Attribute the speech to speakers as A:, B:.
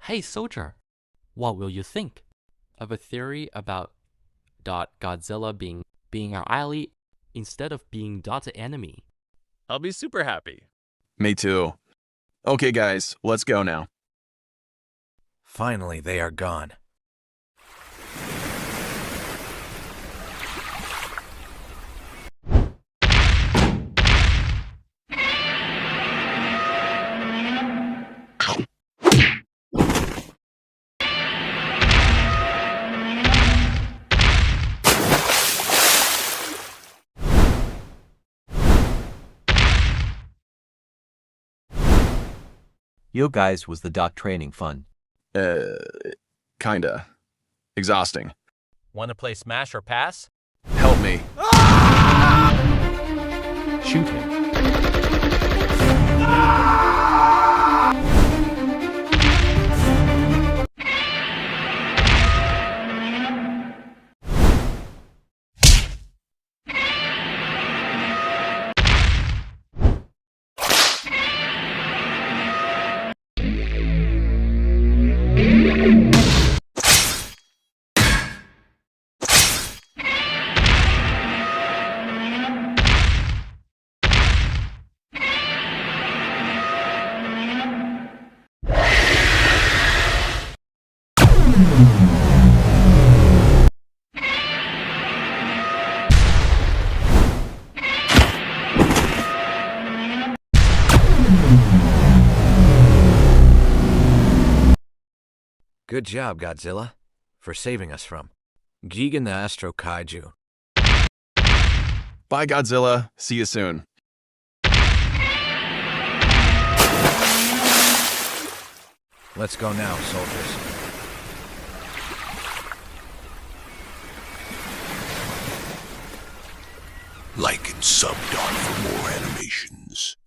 A: Hey, soldier, what will you think of a theory about Godzilla being our ally instead of being the enemy?
B: I'll be super happy.
C: Me too. Okay, guys, let's go now.
D: Finally, they are gone.
E: Yo guys, was the doc training fun?
C: Kinda. Exhausting.
B: Want to play Smash or Pass?
C: Help me.
E: Shoot him.
D: Good job, Godzilla, for saving us from Gigan the Astro Kaiju.
C: Bye, Godzilla. See you soon.
D: Let's go now, soldiers.
F: Like and sub dot for more animations.